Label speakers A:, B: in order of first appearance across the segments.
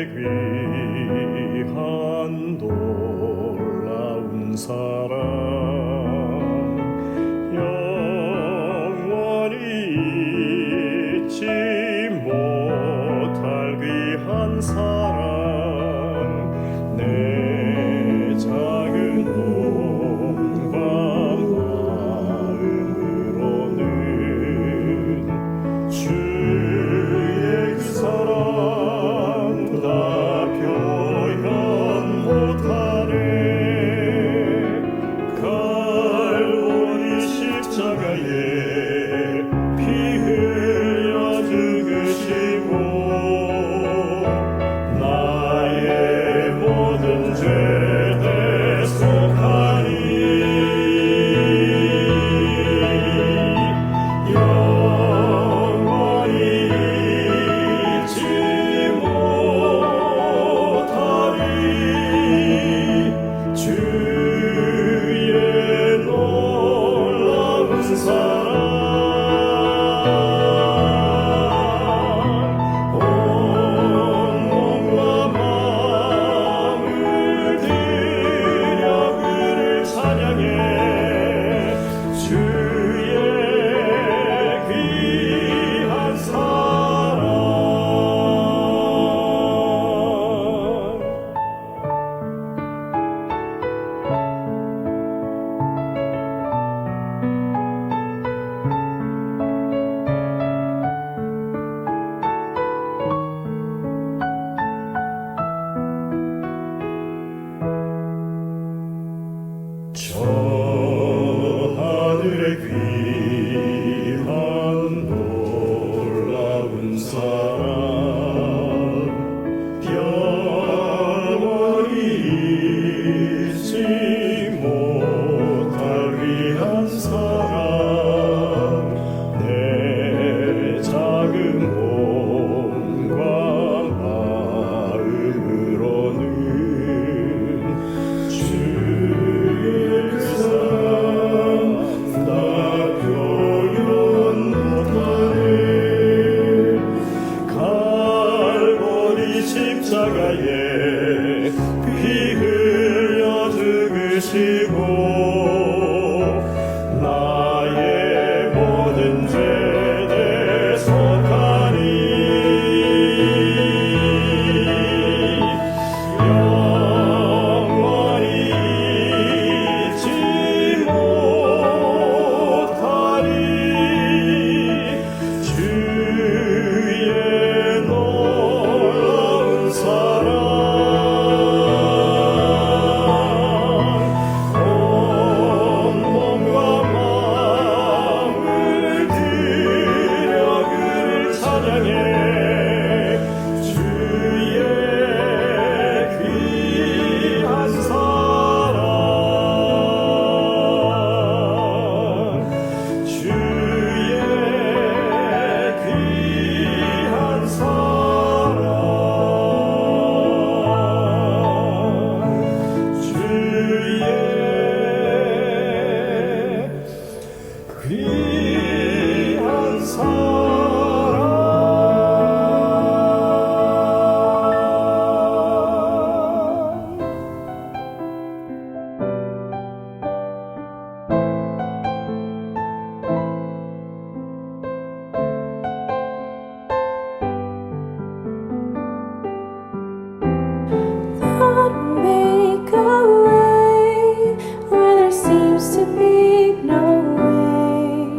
A: 귀한 놀라운 사랑 영원히 잊지 못할 귀한 사랑 내 작은 몸과 마음으로는 주의 그 사랑 다 표현 못하네. 갈보리 십자가에 피 흘려 죽으시고 나의 모든 죄 대속하니 영원히 잊지 못하리 주의 놀라운 사랑 온 몸과 마음을 들여 그를 찬양해 주의 귀한 사랑 저 하늘의 귀한 놀라운 사랑 영원히 잊지 못할 귀한 사랑 내 작은 몸과 마음으로는 주의 그 사랑 다 표현 못하네. 갈보리 십자가에 피 흘려 죽으시고 나의 모든 죄 대속하니 영원히 잊지 못하리 주의 놀라운 사랑 온 몸과 마음을 들여 그를 찬양해 주의 귀한 사랑 주의 귀한 사랑 주의 귀한
B: God make a way where there seems to be no way.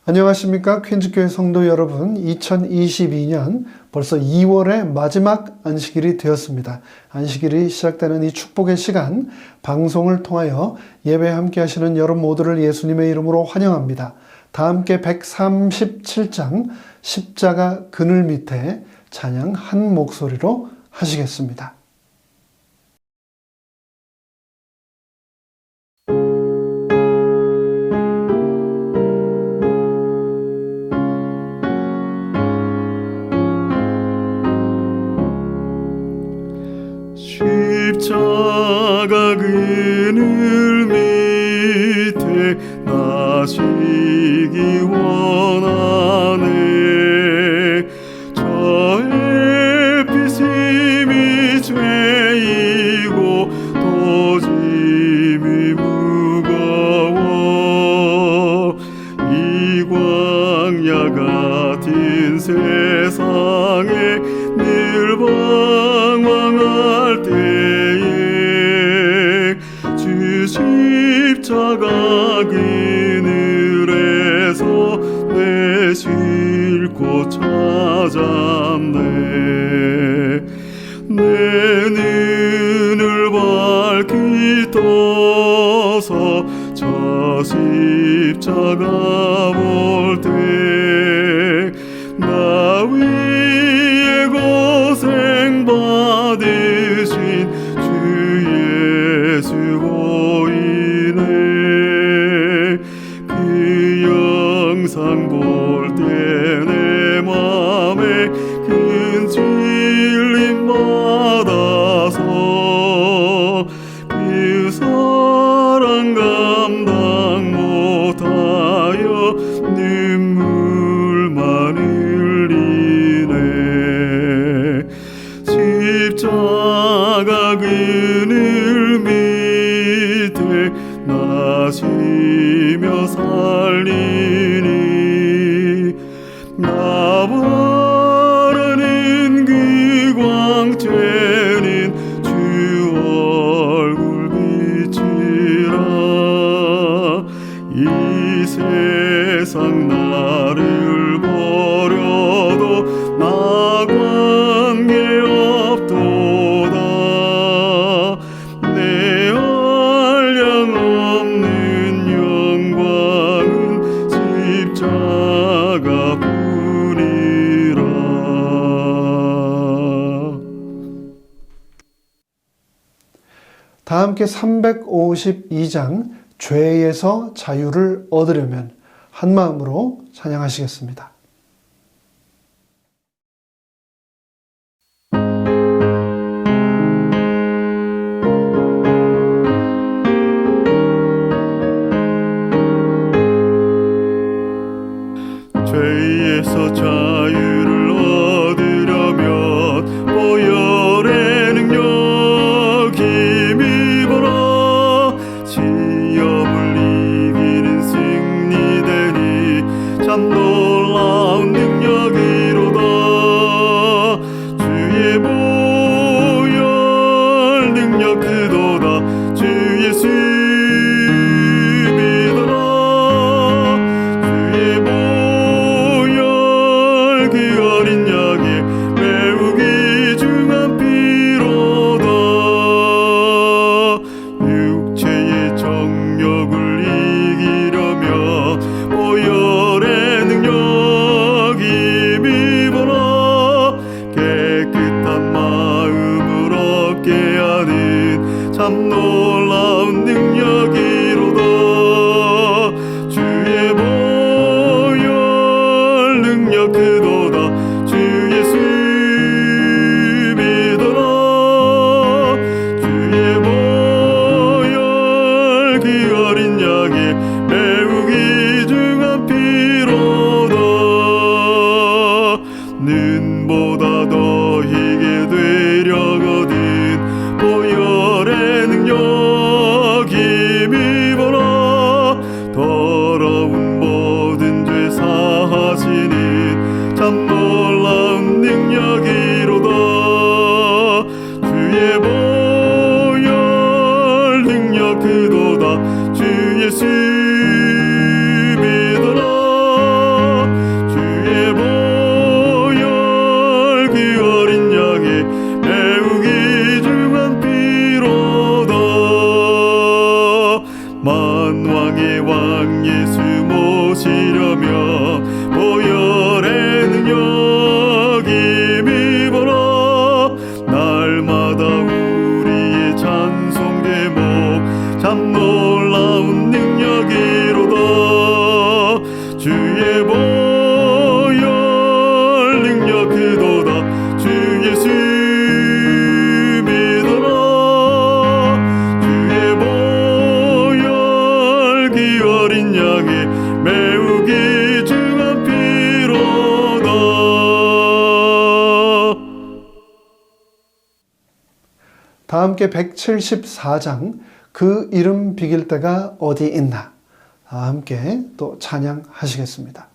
C: 안녕하십니까 퀸즈교회 성도 여러분. 2022년 벌써 2월의 마지막 안식일이 되었습니다. 안식일이 시작되는 이 축복의 시간, 방송을 통하여 예배 함께 하시는 여러분 모두를 예수님의 이름으로 환영합니다. 다 함께 137장 십자가 그늘 밑에 찬양 한 목소리로 하시겠습니다.
A: 십자가 그늘 밑에 나시기 원하네. 저의 피심이 죄이고 또 짐이 무거워. 이 광야 같은 세상에 늘 방황할 때에 주 십자가 그늘에서 내 쉴곳 찾았네. 내 눈을 밝히 떠서 저 십자가 볼 때 나 위에 고생 받으신 주 예수 보이네. 그 영상 볼 때 내 맘에 큰 찔림 받아서 그 사랑 감당 못하여 눈물만 흘리네. 십자가 그늘 밑에 나시며 살리니 나 바라는 그 광채는 주 얼굴 빛이라. 이 세상 나를 버려도 나 관계없도다. 내 한량없는 영광은 십자가 뿐이라.
C: 다 함께 352장 죄에서 자유를 얻으려면 한 마음으로 찬양하시겠습니다.
A: 죄에서 자유를 얻으려면 보혈의 능력 힘입어라. 시험을 이기는 승리되니 참 놀라운 능력이로다. 주의 보혈 능력 그도다. 주 예수 믿어라. 주의 보혈 그 어린 양의 매우 귀중한 피로다. 육체의 정욕을 이기려면 보혈의 능력 힘입어라. 깨끗한 마음을 얻게 하는 참 놀라운 능력이로다. 주의 보혈 능력 그도다. 주 예수 믿어라. 주의 보혈 그 어린 양의 매우 귀중한 피로다. 눈보다 더 희게 되려거든 보혈의 능력 힘입어라. 더러운 모든 죄 사하시는 참 놀라운 능력이로다. 주의 보혈 능력 그도다. 주 예수 믿어라. 왕의 왕 예수 모시려며 보혈의 능력 힘입어라. 날마다 우리의 찬송 제목 참 놀라운 능력이로다. 주의 보혈 능력 그도다. 주 예수 믿어라. 주의 보혈 그 어린 양의 매우 귀중한 피로다.
C: 다 함께 174장 그 이름 비길 때가 어디 있나, 다 함께 또 찬양하시겠습니다.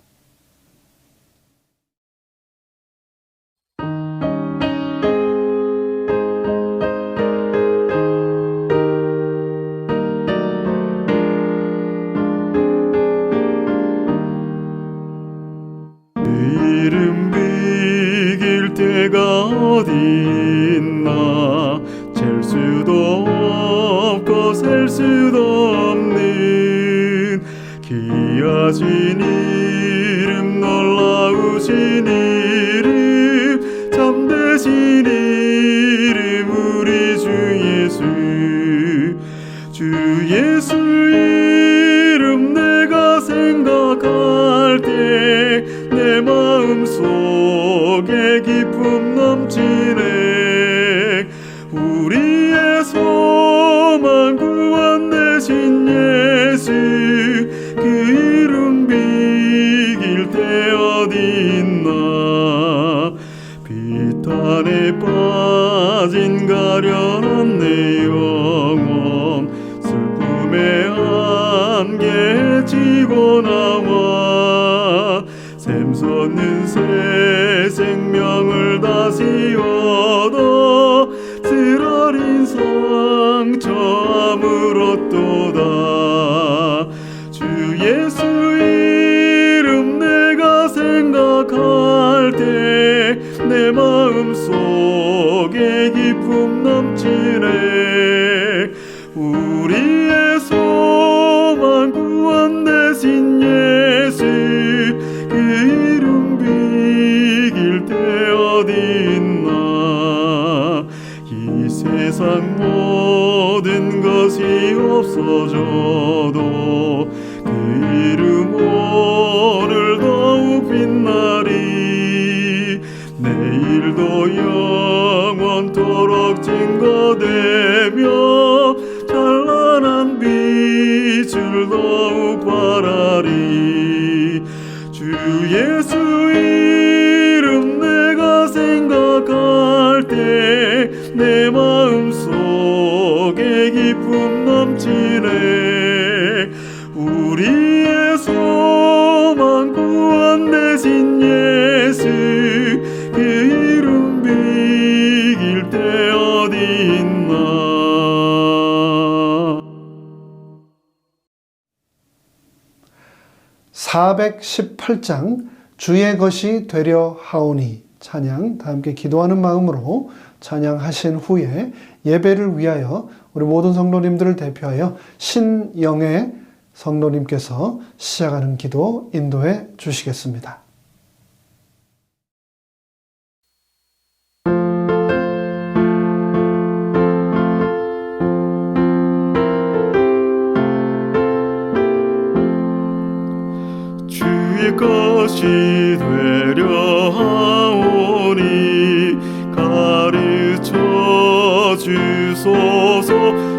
A: 이름 비길 때가 어디 있나. 잴 수도 없고 셀 수도 없는 귀하신 이름, 놀라우신 이름, 참되신 이름 우리 주 예수. 주 예수 이름 내가 생각할 때 내 마음속에 기쁨 넘치네. 우리의 소망 구원 되신 예수, 그 이름 비길 때 어디 있나. 비탄에 빠진 가련한 내 영혼, 슬픔의 안개 지고 나와 샘솟는 새 생명을 다시 얻어 쓰라린 상처 아물었도다. 주 예수 이름 내가 생각할 때 내 마음속에 기쁨 넘치네. 우리의 소망 구원 되신 예수, 그 이름 비길 때 어디 있나. 이 세상 모든 것이 없어져도 그 이름 오늘 더욱 빛나리. 내일도 영원토록 증거되며 찬란한 빛을 더욱 발하리. 주 예수 이름 내가 생각할 때 내 마음속에 기쁨 넘치네. 우리의 소망 구원 되신 예수, 그 이름 비길 때 어디 있나.
C: 418장 주의 것이 되려 하오니 찬양, 다 함께 기도하는 마음으로 찬양하신 후에 예배를 위하여 우리 모든 성도님들을 대표하여 신영애 성도님께서 시작하는 기도 인도해 주시겠습니다.
A: 주의 것이 되려 하오니 가르쳐 주소서.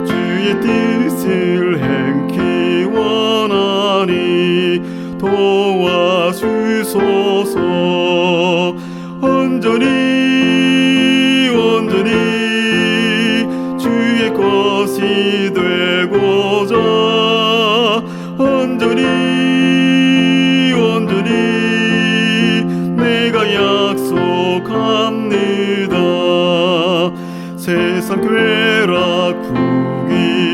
A: 주의 뜻을 행기 원하니 도와주소서. 온전히 주의 것이 되고자 온전히 내가 약속합니다. 세상 쾌락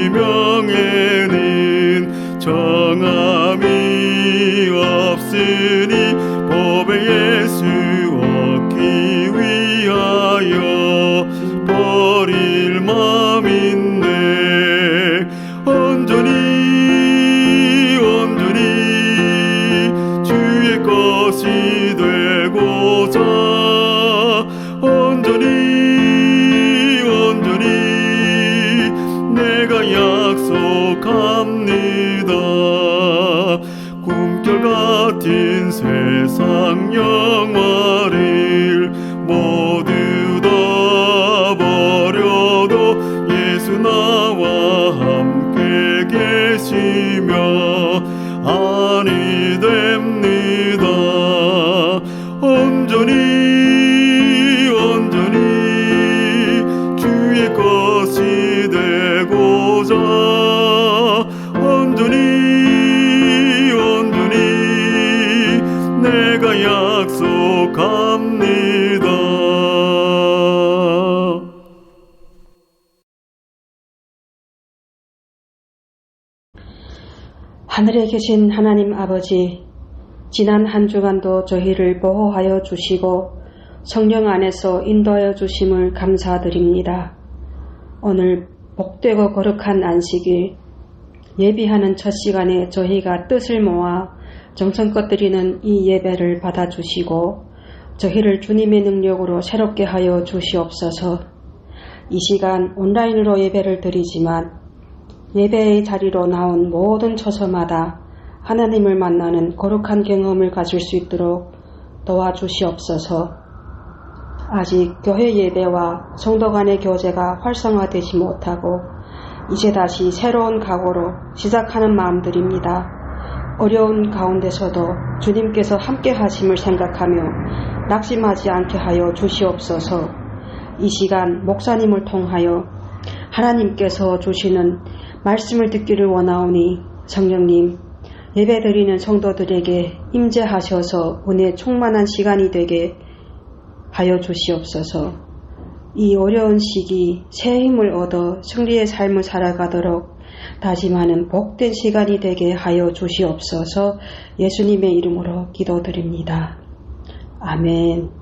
A: 부귀명예는 정함이 없으니 법의 예수 얻기 위하여 버릴 마음인데 온전히 세상 영화를 모두 다 버려도 예수 나와 함께 계시며 아니 됩니다. 온전히 주의 것이 되고자 온전히 내가 약속합니다.
D: 하늘에 계신 하나님 아버지, 지난 한 주간도 저희를 보호하여 주시고 성령 안에서 인도하여 주심을 감사드립니다. 오늘 복되고 거룩한 안식일 예비하는 첫 시간에 저희가 뜻을 모아 정성껏 드리는 이 예배를 받아주시고 저희를 주님의 능력으로 새롭게 하여 주시옵소서. 이 시간 온라인으로 예배를 드리지만 예배의 자리로 나온 모든 처소마다 하나님을 만나는 거룩한 경험을 가질 수 있도록 도와주시옵소서. 아직 교회 예배와 성도 간의 교제가 활성화되지 못하고 이제 다시 새로운 각오로 시작하는 마음들입니다. 어려운 가운데서도 주님께서 함께 하심을 생각하며 낙심하지 않게 하여 주시옵소서. 이 시간 목사님을 통하여 하나님께서 주시는 말씀을 듣기를 원하오니 성령님, 예배드리는 성도들에게 임재하셔서 은혜 충만한 시간이 되게 하여 주시옵소서. 이 어려운 시기 새 힘을 얻어 승리의 삶을 살아가도록 다짐하는 복된 시간이 되게 하여 주시옵소서. 예수님의 이름으로 기도드립니다. 아멘.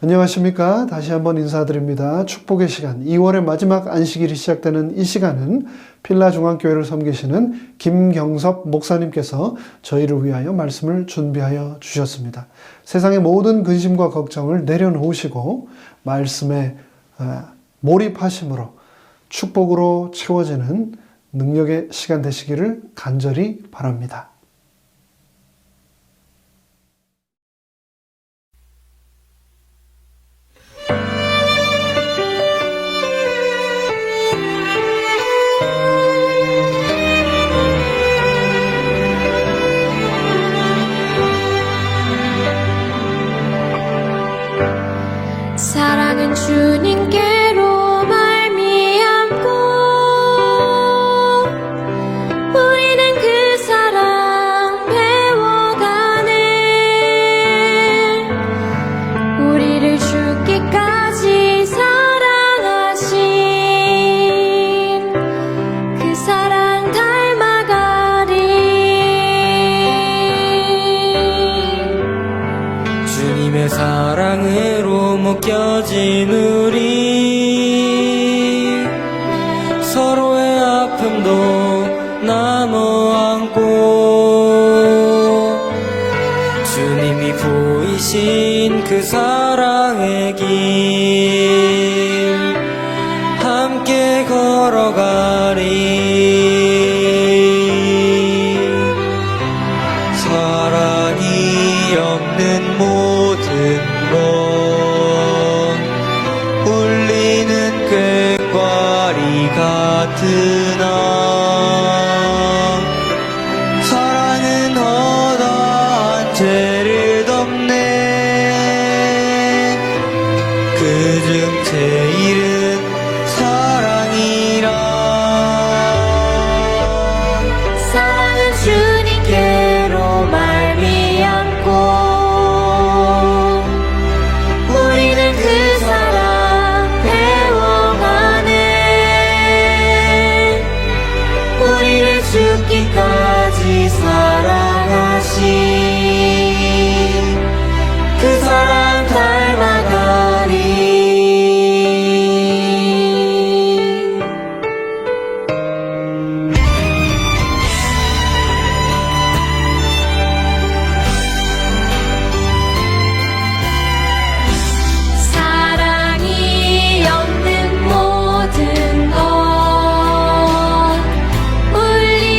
C: 안녕하십니까. 다시 한번 인사드립니다. 축복의 시간, 2월의 마지막 안식일이 시작되는 이 시간은 필라중앙교회를 섬기시는 김경섭 목사님께서 저희를 위하여 말씀을 준비하여 주셨습니다. 세상의 모든 근심과 걱정을 내려놓으시고 말씀에 몰입하심으로 축복으로 채워지는 능력의 시간 되시기를 간절히 바랍니다.
B: 사랑은 주님께로 말미암고 우리는 그 사랑 배워가네. 우리를 죽기까지 사랑하신 그 사랑 닮아가리.
E: 주님의 사랑으로 묶여진 우리 서로의 아픔도 나눠 안고 주님이 보이신 그 사랑의 길 함께 걸어가리. 사랑이 없는 모든 것 울리는 꾀과리 같으나 사랑은 허다한 죄를 덮네. 그중 제일은 사랑이라.
B: 사랑은 주님께로 말미암고 우리는 그 사랑 배워가네. 우리를 죽기까지 사랑하신 그 사랑 닮아가리. 사랑이 없는 모든 것 울리는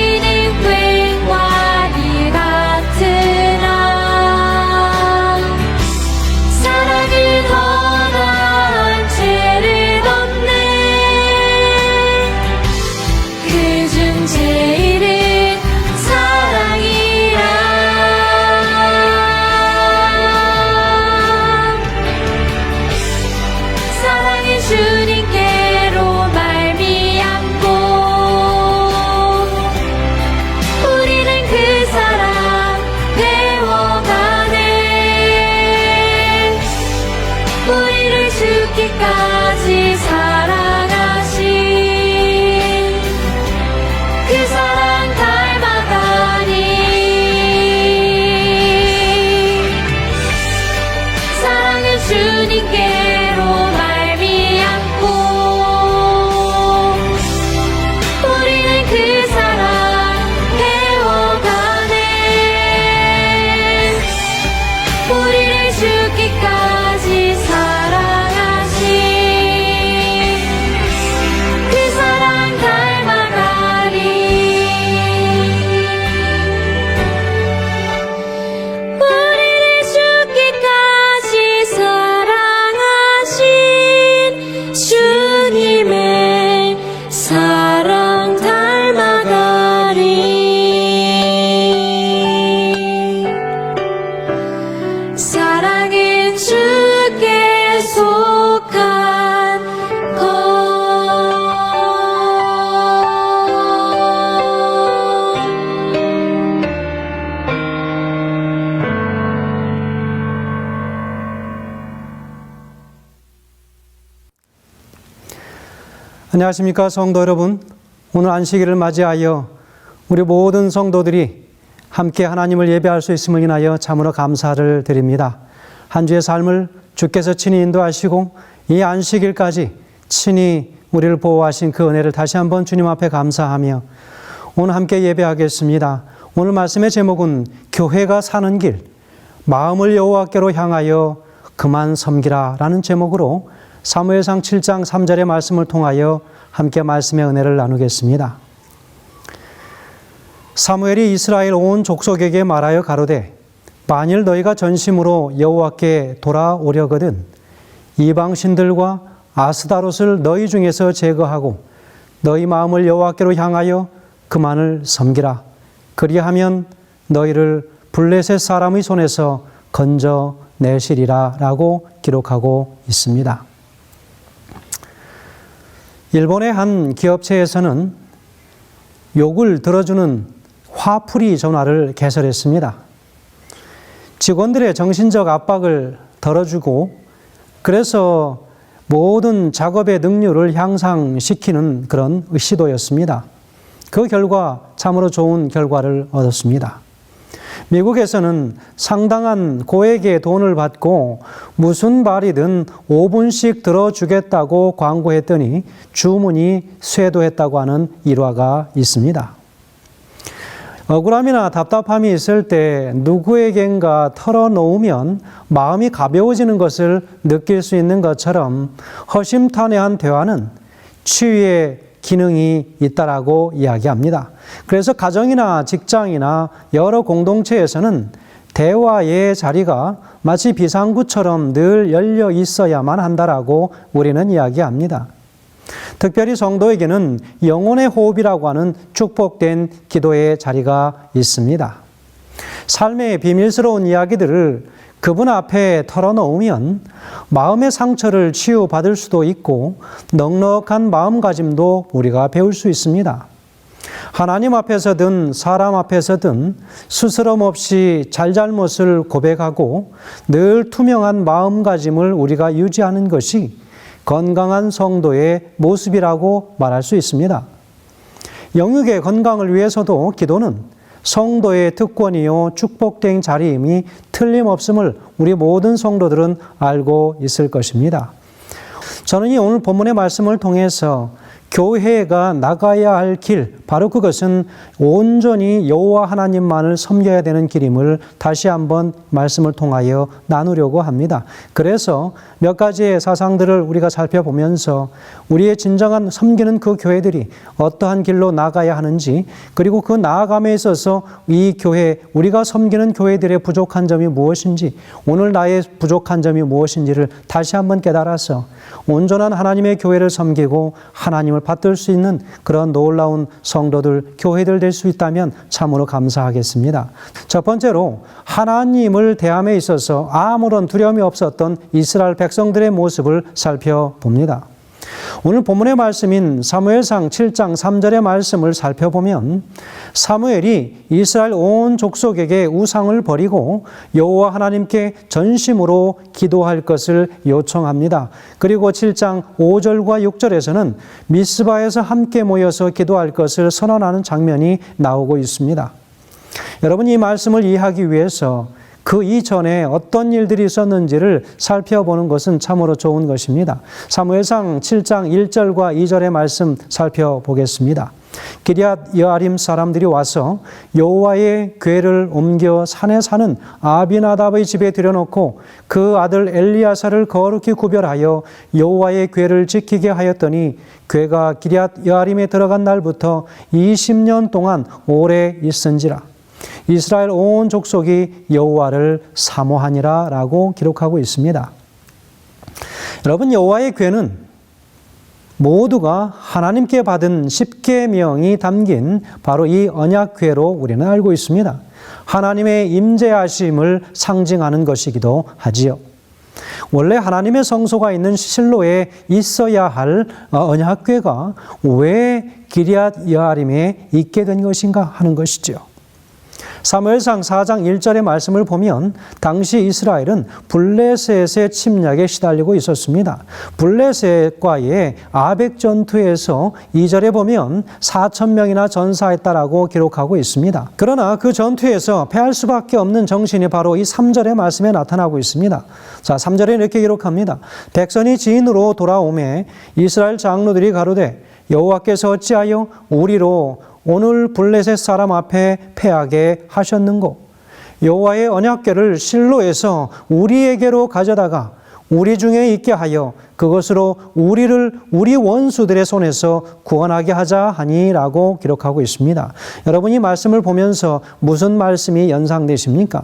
F: 안녕하십니까 성도 여러분. 오늘 안식일을 맞이하여 우리 모든 성도들이 함께 하나님을 예배할 수 있음을 인하여 참으로 감사를 드립니다. 한 주의 삶을 주께서 친히 인도하시고 이 안식일까지 친히 우리를 보호하신 그 은혜를 다시 한번 주님 앞에 감사하며 오늘 함께 예배하겠습니다. 오늘 말씀의 제목은 교회가 사는 길, 마음을 여호와께로 향하여 그만 섬기라 라는 제목으로 사무엘상 7장 3절의 말씀을 통하여 함께 말씀의 은혜를 나누겠습니다. 사무엘이 이스라엘 온 족속에게 말하여 가로되 만일 너희가 전심으로 여호와께 돌아오려거든 이방신들과 아스다롯을 너희 중에서 제거하고 너희 마음을 여호와께로 향하여 그만을 섬기라. 그리하면 너희를 블레셋 사람의 손에서 건져내시리라 라고 기록하고 있습니다. 일본의 한 기업체에서는 욕을 들어주는 화풀이 전화를 개설했습니다. 직원들의 정신적 압박을 덜어주고 그래서 모든 작업의 능률을 향상시키는 그런 시도였습니다. 그 결과 참으로 좋은 결과를 얻었습니다. 미국에서는 상당한 고액의 돈을 받고 무슨 말이든 5분씩 들어주겠다고 광고했더니 주문이 쇄도했다고 하는 일화가 있습니다. 억울함이나 답답함이 있을 때 누구에겐가 털어놓으면 마음이 가벼워지는 것을 느낄 수 있는 것처럼 허심탄회한 대화는 치유의 기능이 있다라고 이야기합니다. 그래서 가정이나 직장이나 여러 공동체에서는 대화의 자리가 마치 비상구처럼 늘 열려 있어야만 한다라고 우리는 이야기합니다. 특별히 성도에게는 영혼의 호흡이라고 하는 축복된 기도의 자리가 있습니다. 삶의 비밀스러운 이야기들을 그분 앞에 털어놓으면 마음의 상처를 치유받을 수도 있고 넉넉한 마음가짐도 우리가 배울 수 있습니다. 하나님 앞에서든 사람 앞에서든 스스럼 없이 잘잘못을 고백하고 늘 투명한 마음가짐을 우리가 유지하는 것이 건강한 성도의 모습이라고 말할 수 있습니다. 영육의 건강을 위해서도 기도는 성도의 특권이요 축복된 자리임이 틀림없음을 우리 모든 성도들은 알고 있을 것입니다. 저는 이 오늘 본문의 말씀을 통해서 교회가 나가야 할 길, 바로 그것은 온전히 여호와 하나님만을 섬겨야 되는 길임을 다시 한번 말씀을 통하여 나누려고 합니다. 그래서 몇 가지의 사상들을 우리가 살펴보면서 우리의 진정한 섬기는 그 교회들이 어떠한 길로 나가야 하는지, 그리고 그 나아감에 있어서 이 교회, 우리가 섬기는 교회들의 부족한 점이 무엇인지, 오늘 나의 부족한 점이 무엇인지를 다시 한번 깨달아서 온전한 하나님의 교회를 섬기고 하나님을 받들 수 있는 그런 놀라운 성도들, 교회들 될 수 있다면 참으로 감사하겠습니다. 첫 번째로 하나님을 대함에 있어서 아무런 두려움이 없었던 이스라엘 백성들의 모습을 살펴봅니다. 오늘 본문의 말씀인 사무엘상 7장 3절의 말씀을 살펴보면 사무엘이 이스라엘 온 족속에게 우상을 버리고 여호와 하나님께 전심으로 기도할 것을 요청합니다. 그리고 7장 5절과 6절에서는 미스바에서 함께 모여서 기도할 것을 선언하는 장면이 나오고 있습니다. 여러분, 이 말씀을 이해하기 위해서 그 이전에 어떤 일들이 있었는지를 살펴보는 것은 참으로 좋은 것입니다. 사무엘상 7장 1절과 2절의 말씀 살펴보겠습니다. 기럇 여아림 사람들이 와서 여호와의 궤를 옮겨 산에 사는 아비나답의 집에 들여놓고 그 아들 엘리야사를 거룩히 구별하여 여호와의 궤를 지키게 하였더니 궤가 기럇 여아림에 들어간 날부터 20년 동안 오래 있은지라. 이스라엘 온 족속이 여호와를 사모하니라 라고 기록하고 있습니다. 여러분, 여호와의 궤는 모두가 하나님께 받은 10계명이 담긴 바로 이 언약궤로 우리는 알고 있습니다. 하나님의 임재하심을 상징하는 것이기도 하지요. 원래 하나님의 성소가 있는 실로에 있어야 할 언약궤가 왜 기럇 여아림에 있게 된 것인가 하는 것이죠. 사무엘상 4장 1절의 말씀을 보면 당시 이스라엘은 블레셋의 침략에 시달리고 있었습니다. 블레셋과의 아벡 전투에서 2절에 보면 4,000명이나 전사했다라고 기록하고 있습니다. 그러나 그 전투에서 패할 수밖에 없는 정신이 바로 이 3절의 말씀에 나타나고 있습니다. 자, 3절에 이렇게 기록합니다. 백성이 지인으로 돌아오매 이스라엘 장로들이 가로되 여호와께서 어찌하여 우리로 오늘 블레셋 사람 앞에 패하게 하셨는고 여호와의 언약궤를 실로에서 우리에게로 가져다가 우리 중에 있게 하여 그것으로 우리를 우리 원수들의 손에서 구원하게 하자 하니라고 기록하고 있습니다. 여러분 이 말씀을 보면서 무슨 말씀이 연상되십니까?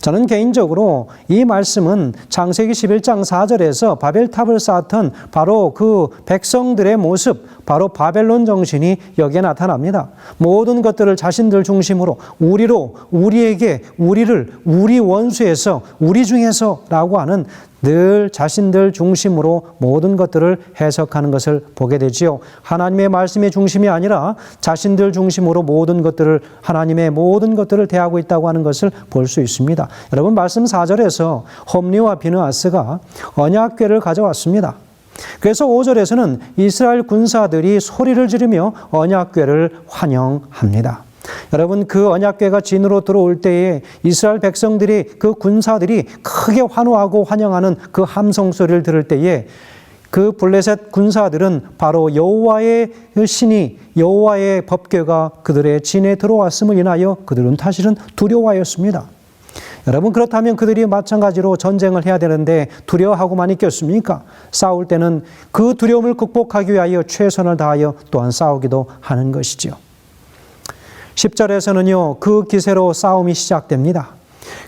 F: 저는 개인적으로 이 말씀은 창세기 11장 4절에서 바벨탑을 쌓던 바로 그 백성들의 모습, 바로 바벨론 정신이 여기에 나타납니다. 모든 것들을 자신들 중심으로 우리로, 우리에게, 우리를, 우리 원수에서, 우리 중에서 라고 하는 늘 자신들 중심으로 모든 것들을 해석하는 것을 보게 되지요. 하나님의 말씀의 중심이 아니라 자신들 중심으로 모든 것들을, 하나님의 모든 것들을 대하고 있다고 하는 것을 볼 수 있습니다. 여러분 말씀 4절에서 홈리와 비느하스가 언약궤를 가져왔습니다. 그래서 5절에서는 이스라엘 군사들이 소리를 지르며 언약궤를 환영합니다. 여러분 그 언약궤가 진으로 들어올 때에 이스라엘 백성들이 그 군사들이 크게 환호하고 환영하는 그 함성 소리를 들을 때에 그 블레셋 군사들은 바로 여호와의 신이 여호와의 법궤가 그들의 진에 들어왔음을 인하여 그들은 사실은 두려워하였습니다. 여러분 그렇다면 그들이 마찬가지로 전쟁을 해야 되는데 두려워하고만 있겠습니까? 싸울 때는 그 두려움을 극복하기 위하여 최선을 다하여 또한 싸우기도 하는 것이죠. 10절에서는요, 그 기세로 싸움이 시작됩니다.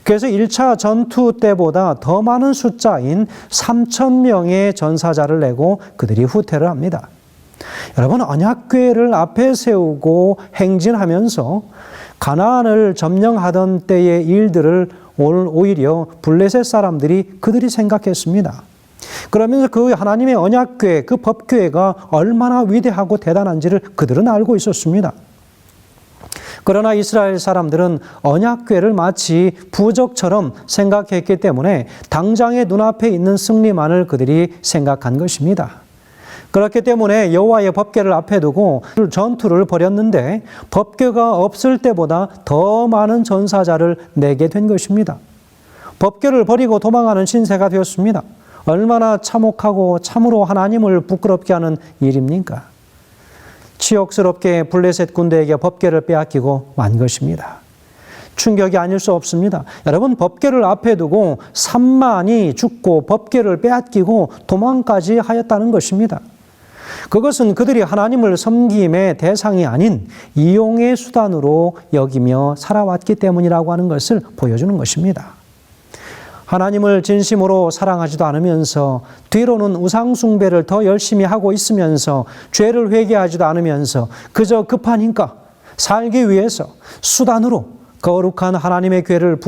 F: 그래서 1차 전투 때보다 더 많은 숫자인 3,000명의 전사자를 내고 그들이 후퇴를 합니다. 여러분, 언약궤를 앞에 세우고 행진하면서 가나안을 점령하던 때의 일들을 오히려 블레셋 사람들이 그들이 생각했습니다. 그러면서 그 하나님의 언약궤, 그 법궤가 얼마나 위대하고 대단한지를 그들은 알고 있었습니다. 그러나 이스라엘 사람들은 언약궤를 마치 부적처럼 생각했기 때문에 당장의 눈앞에 있는 승리만을 그들이 생각한 것입니다. 그렇기 때문에 여호와의 법궤를 앞에 두고 전투를 벌였는데 법궤가 없을 때보다 더 많은 전사자를 내게 된 것입니다. 법궤를 버리고 도망하는 신세가 되었습니다. 얼마나 참혹하고 참으로 하나님을 부끄럽게 하는 일입니까? 치욕스럽게 블레셋 군대에게 법궤를 빼앗기고 만 것입니다. 충격이 아닐 수 없습니다. 여러분, 법궤를 앞에 두고 3만이 죽고 법궤를 빼앗기고 도망까지 하였다는 것입니다. 그것은 그들이 하나님을 섬김의 대상이 아닌 이용의 수단으로 여기며 살아왔기 때문이라고 하는 것을 보여주는 것입니다. 하나님을 진심으로 사랑하지도 않으면서 뒤로는 우상숭배를 더 열심히 하고 있으면서 죄를 회개하지도 않으면서 그저 급한 힘과 살기 위해서 수단으로 거룩한 하나님의 궤를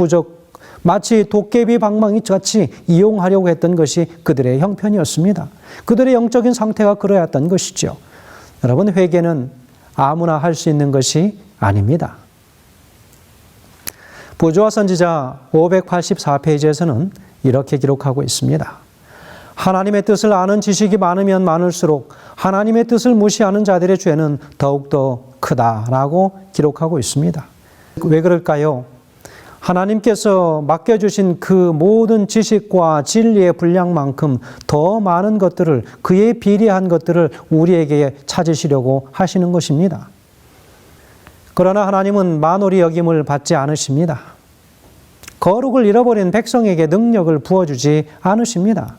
F: 마치 도깨비 방망이 같이 이용하려고 했던 것이 그들의 형편이었습니다. 그들의 영적인 상태가 그러했던 것이죠. 여러분, 회개는 아무나 할 수 있는 것이 아닙니다. 보조와 선지자 584페이지에서는 이렇게 기록하고 있습니다. 하나님의 뜻을 아는 지식이 많으면 많을수록 하나님의 뜻을 무시하는 자들의 죄는 더욱더 크다라고 기록하고 있습니다. 왜 그럴까요? 하나님께서 맡겨주신 그 모든 지식과 진리의 분량만큼 더 많은 것들을, 그에 비례한 것들을 우리에게 찾으시려고 하시는 것입니다. 그러나 하나님은 만홀히 여김을 받지 않으십니다. 거룩을 잃어버린 백성에게 능력을 부어주지 않으십니다.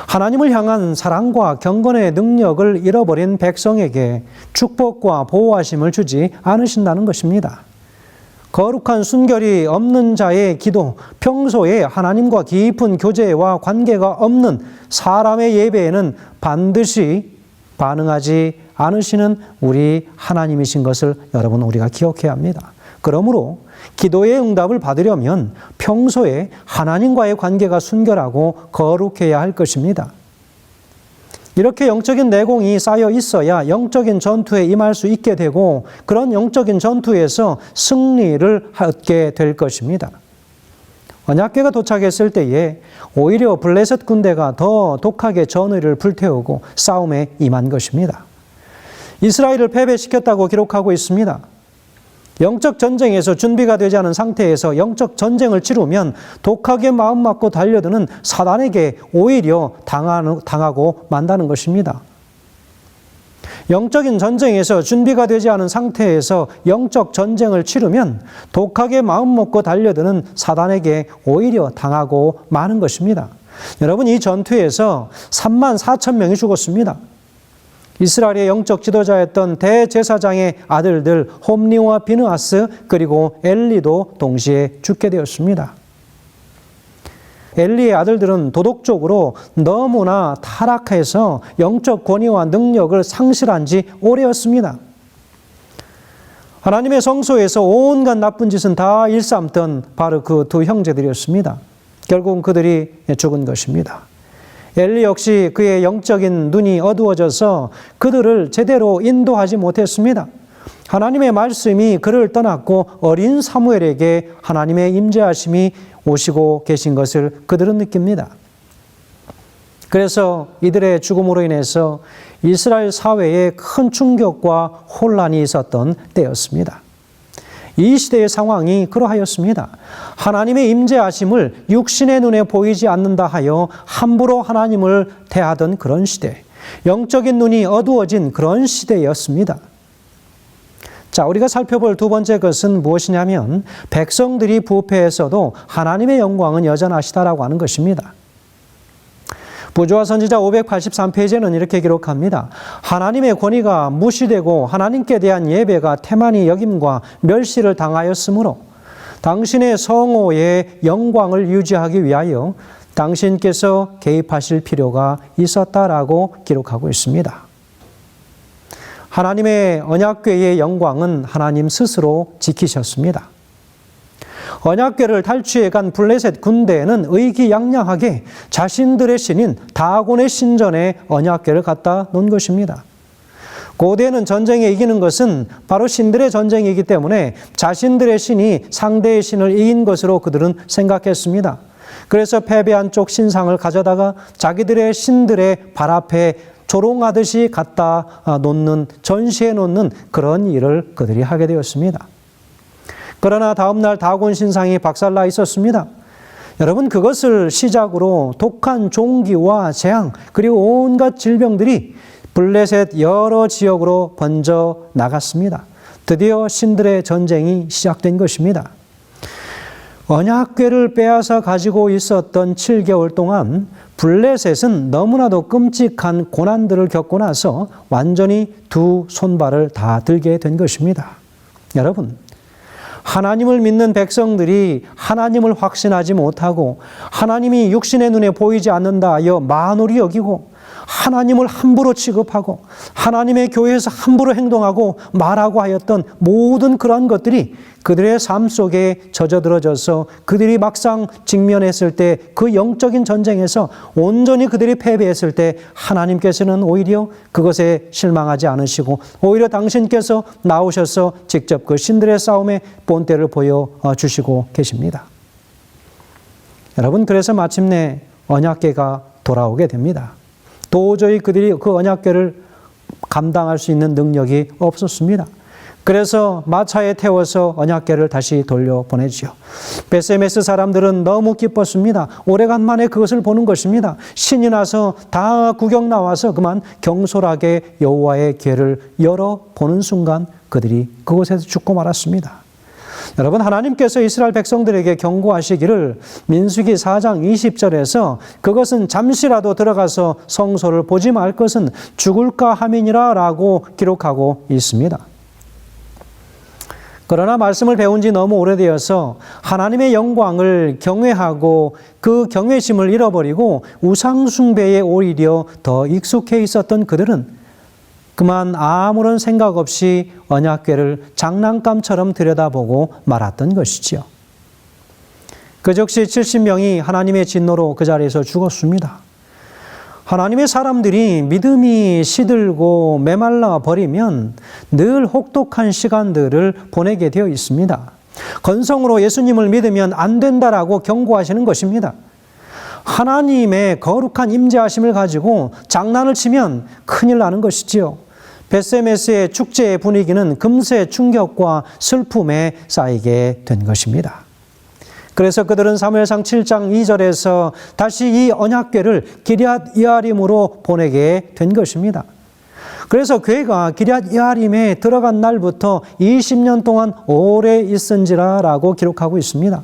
F: 하나님을 향한 사랑과 경건의 능력을 잃어버린 백성에게 축복과 보호하심을 주지 않으신다는 것입니다. 거룩한 순결이 없는 자의 기도, 평소에 하나님과 깊은 교제와 관계가 없는 사람의 예배에는 반드시 반응하지 않으시는 우리 하나님이신 것을 여러분 우리가 기억해야 합니다. 그러므로 기도의 응답을 받으려면 평소에 하나님과의 관계가 순결하고 거룩해야 할 것입니다. 이렇게 영적인 내공이 쌓여 있어야 영적인 전투에 임할 수 있게 되고 그런 영적인 전투에서 승리를 얻게 될 것입니다. 언약궤가 도착했을 때에 오히려 블레셋 군대가 더 독하게 전의를 불태우고 싸움에 임한 것입니다. 이스라엘을 패배시켰다고 기록하고 있습니다. 영적 전쟁에서 준비가 되지 않은 상태에서 영적 전쟁을 치르면 독하게 마음 먹고 달려드는 사단에게 오히려 당하고 만다는 것입니다. 영적인 전쟁에서 준비가 되지 않은 상태에서 영적 전쟁을 치르면 독하게 마음 먹고 달려드는 사단에게 오히려 당하고 마는 것입니다. 여러분, 이 전투에서 34,000명이 죽었습니다. 이스라엘의 영적 지도자였던 대제사장의 아들들 홈리와 비느하스 그리고 엘리도 동시에 죽게 되었습니다. 엘리의 아들들은 도덕적으로 너무나 타락해서 영적 권위와 능력을 상실한 지 오래였습니다. 하나님의 성소에서 온갖 나쁜 짓은 다 일삼던 바로 그 두 형제들이었습니다. 결국은 그들이 죽은 것입니다. 엘리 역시 그의 영적인 눈이 어두워져서 그들을 제대로 인도하지 못했습니다. 하나님의 말씀이 그를 떠났고 어린 사무엘에게 하나님의 임재하심이 오시고 계신 것을 그들은 느낍니다. 그래서 이들의 죽음으로 인해서 이스라엘 사회에 큰 충격과 혼란이 있었던 때였습니다. 이 시대의 상황이 그러하였습니다. 하나님의 임재하심을 육신의 눈에 보이지 않는다 하여 함부로 하나님을 대하던 그런 시대, 영적인 눈이 어두워진 그런 시대였습니다. 자, 우리가 살펴볼 두 번째 것은 무엇이냐면 백성들이 부패했어도 하나님의 영광은 여전하시다라고 하는 것입니다. 부조화 선지자 583페이지에는 이렇게 기록합니다. 하나님의 권위가 무시되고 하나님께 대한 예배가 태만히 여김과 멸시를 당하였으므로 당신의 성호의 영광을 유지하기 위하여 당신께서 개입하실 필요가 있었다라고 기록하고 있습니다. 하나님의 언약궤의 영광은 하나님 스스로 지키셨습니다. 언약궤를 탈취해 간 블레셋 군대는 의기양양하게 자신들의 신인 다곤의 신전에 언약궤를 갖다 놓은 것입니다. 고대에는 전쟁에 이기는 것은 바로 신들의 전쟁이기 때문에 자신들의 신이 상대의 신을 이긴 것으로 그들은 생각했습니다. 그래서 패배한 쪽 신상을 가져다가 자기들의 신들의 발 앞에 조롱하듯이 갖다 놓는, 전시해 놓는 그런 일을 그들이 하게 되었습니다. 그러나 다음날 다곤 신상이 박살나 있었습니다. 여러분, 그것을 시작으로 독한 종기와 재앙 그리고 온갖 질병들이 블레셋 여러 지역으로 번져 나갔습니다. 드디어 신들의 전쟁이 시작된 것입니다. 언약궤를 빼앗아 가지고 있었던 7개월 동안 블레셋은 너무나도 끔찍한 고난들을 겪고 나서 완전히 두 손발을 다 들게 된 것입니다. 여러분, 하나님을 믿는 백성들이 하나님을 확신하지 못하고 하나님이 육신의 눈에 보이지 않는다 하여 만홀히 여기고 하나님을 함부로 취급하고 하나님의 교회에서 함부로 행동하고 말하고 하였던 모든 그런 것들이 그들의 삶 속에 젖어들어져서 그들이 막상 직면했을 때 그 영적인 전쟁에서 온전히 그들이 패배했을 때 하나님께서는 오히려 그것에 실망하지 않으시고 오히려 당신께서 나오셔서 직접 그 신들의 싸움의 본때를 보여주시고 계십니다. 여러분, 그래서 마침내 언약궤가 돌아오게 됩니다. 도저히 그들이 그 언약궤를 감당할 수 있는 능력이 없었습니다. 그래서 마차에 태워서 언약궤를 다시 돌려보내지요. 베세메스 사람들은 너무 기뻤습니다. 오래간만에 그것을 보는 것입니다. 신이 나서 다 구경 나와서 그만 경솔하게 여호와의 궤를 열어보는 순간 그들이 그곳에서 죽고 말았습니다. 여러분, 하나님께서 이스라엘 백성들에게 경고하시기를 민수기 4장 20절에서 그것은 잠시라도 들어가서 성소를 보지 말 것은 죽을까 함이니라 라고 기록하고 있습니다. 그러나 말씀을 배운 지 너무 오래되어서 하나님의 영광을 경외하고 그 경외심을 잃어버리고 우상숭배에 오히려 더 익숙해 있었던 그들은 그만 아무런 생각 없이 언약궤를 장난감처럼 들여다보고 말았던 것이지요. 그 즉시 70명이 하나님의 진노로 그 자리에서 죽었습니다. 하나님의 사람들이 믿음이 시들고 메말라 버리면 늘 혹독한 시간들을 보내게 되어 있습니다. 건성으로 예수님을 믿으면 안 된다라고 경고하시는 것입니다. 하나님의 거룩한 임재하심을 가지고 장난을 치면 큰일 나는 것이지요. 벳세메스의 축제의 분위기는 금세 충격과 슬픔에 쌓이게 된 것입니다. 그래서 그들은 사무엘상 7장 2절에서 다시 이 언약궤를 기럇 여아림으로 보내게 된 것입니다. 그래서 궤가 기럇 여아림에 들어간 날부터 20년 동안 오래 있은지라라고 기록하고 있습니다.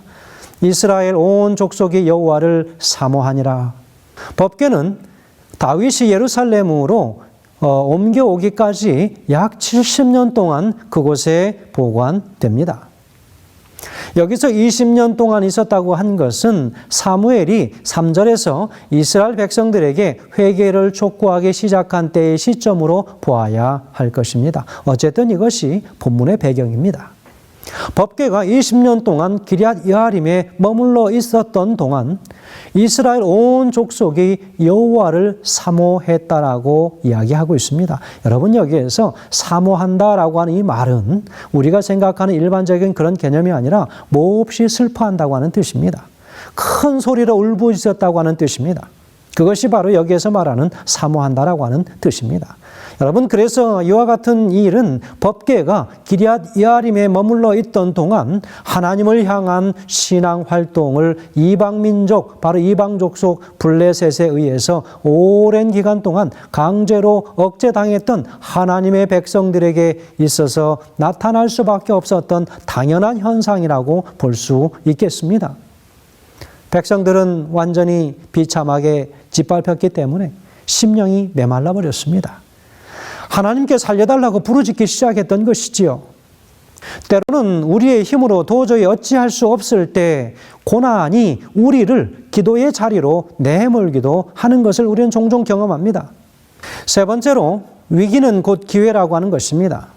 F: 이스라엘 온 족속이 여호와를 사모하니라. 법궤는 다윗이 예루살렘으로 옮겨오기까지 약 70년 동안 그곳에 보관됩니다. 여기서 20년 동안 있었다고 한 것은 사무엘이 3절에서 이스라엘 백성들에게 회개를 촉구하기 시작한 때의 시점으로 보아야 할 것입니다. 어쨌든 이것이 본문의 배경입니다. 법궤가 20년 동안 기럇 여아림에 머물러 있었던 동안 이스라엘 온 족속이 여호와를 사모했다라고 이야기하고 있습니다. 여러분, 여기에서 사모한다라고 하는 이 말은 우리가 생각하는 일반적인 그런 개념이 아니라 몹시 슬퍼한다고 하는 뜻입니다. 큰 소리로 울부짖었다고 하는 뜻입니다. 그것이 바로 여기에서 말하는 사모한다라고 하는 뜻입니다. 여러분, 그래서 이와 같은 이 일은 법궤가 기럇 여아림에 머물러 있던 동안 하나님을 향한 신앙 활동을 이방 민족, 바로 이방 족속 블레셋에 의해서 오랜 기간 동안 강제로 억제당했던 하나님의 백성들에게 있어서 나타날 수밖에 없었던 당연한 현상이라고 볼 수 있겠습니다. 백성들은 완전히 비참하게 짓밟혔기 때문에 심령이 메말라 버렸습니다. 하나님께 살려달라고 부르짖기 시작했던 것이지요. 때로는 우리의 힘으로 도저히 어찌할 수 없을 때 고난이 우리를 기도의 자리로 내몰기도 하는 것을 우리는 종종 경험합니다. 세 번째로, 위기는 곧 기회라고 하는 것입니다.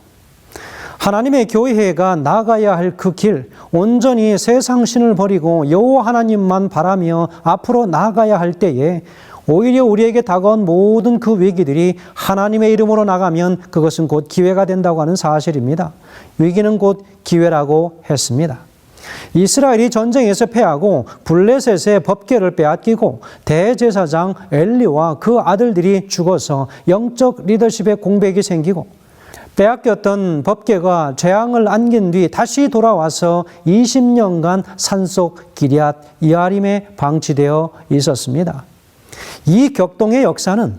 F: 하나님의 교회가 나아가야 할 그 길, 온전히 세상 신을 버리고 여호와 하나님만 바라며 앞으로 나아가야 할 때에 오히려 우리에게 다가온 모든 그 위기들이 하나님의 이름으로 나가면 그것은 곧 기회가 된다고 하는 사실입니다. 위기는 곧 기회라고 했습니다. 이스라엘이 전쟁에서 패하고 블레셋의 법궤를 빼앗기고 대제사장 엘리와 그 아들들이 죽어서 영적 리더십의 공백이 생기고 빼앗겼던 법궤가 재앙을 안긴 뒤 다시 돌아와서 20년간 산속 기럇 여아림에 방치되어 있었습니다. 이 격동의 역사는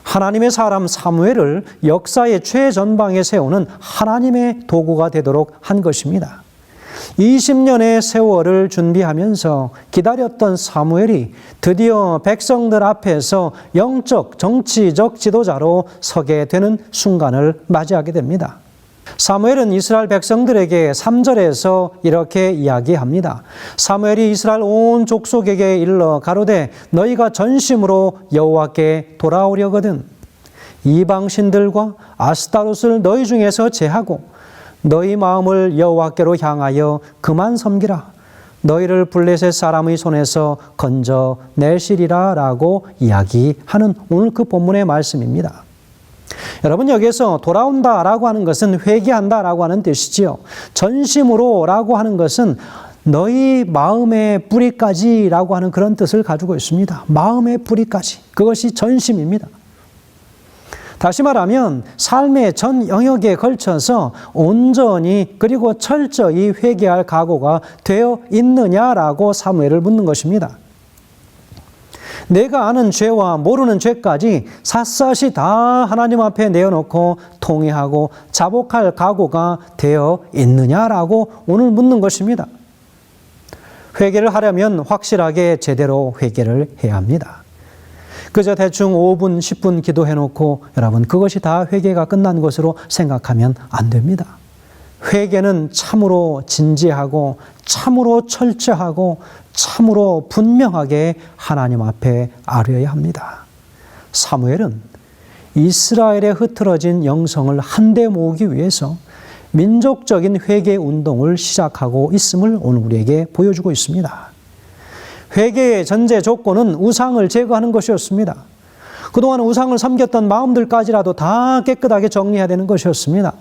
F: 하나님의 사람 사무엘을 역사의 최전방에 세우는 하나님의 도구가 되도록 한 것입니다. 20년의 세월을 준비하면서 기다렸던 사무엘이 드디어 백성들 앞에서 영적, 정치적 지도자로 서게 되는 순간을 맞이하게 됩니다. 사무엘은 이스라엘 백성들에게 3절에서 이렇게 이야기합니다. 사무엘이 이스라엘 온 족속에게 일러 가로되 너희가 전심으로 여호와께 돌아오려거든 이방 신들과 아스타롯을 너희 중에서 제하고 너희 마음을 여호와께로 향하여 그만 섬기라. 너희를 블레셋 사람의 손에서 건져내시리라 라고 이야기하는 오늘 그 본문의 말씀입니다. 여러분, 여기에서 돌아온다라고 하는 것은 회개한다라고 하는 뜻이지요. 전심으로라고 하는 것은 너희 마음의 뿌리까지라고 하는 그런 뜻을 가지고 있습니다. 마음의 뿌리까지. 그것이 전심입니다. 다시 말하면 삶의 전 영역에 걸쳐서 온전히 그리고 철저히 회개할 각오가 되어 있느냐라고 사무엘을 묻는 것입니다. 내가 아는 죄와 모르는 죄까지 샅샅이 다 하나님 앞에 내어놓고 통회하고 자복할 각오가 되어 있느냐라고 오늘 묻는 것입니다. 회개를 하려면 확실하게 제대로 회개를 해야 합니다. 그저 대충 5분, 10분 기도해놓고 여러분 그것이 다 회개가 끝난 것으로 생각하면 안 됩니다. 회개는 참으로 진지하고 참으로 철저하고 참으로 분명하게 하나님 앞에 아뢰어야 합니다. 사무엘은 이스라엘의 흐트러진 영성을 한데 모으기 위해서 민족적인 회개 운동을 시작하고 있음을 오늘 우리에게 보여주고 있습니다. 회개의 전제 조건은 우상을 제거하는 것이었습니다. 그동안 우상을 섬겼던 마음들까지라도 다 깨끗하게 정리해야 되는 것이었습니다.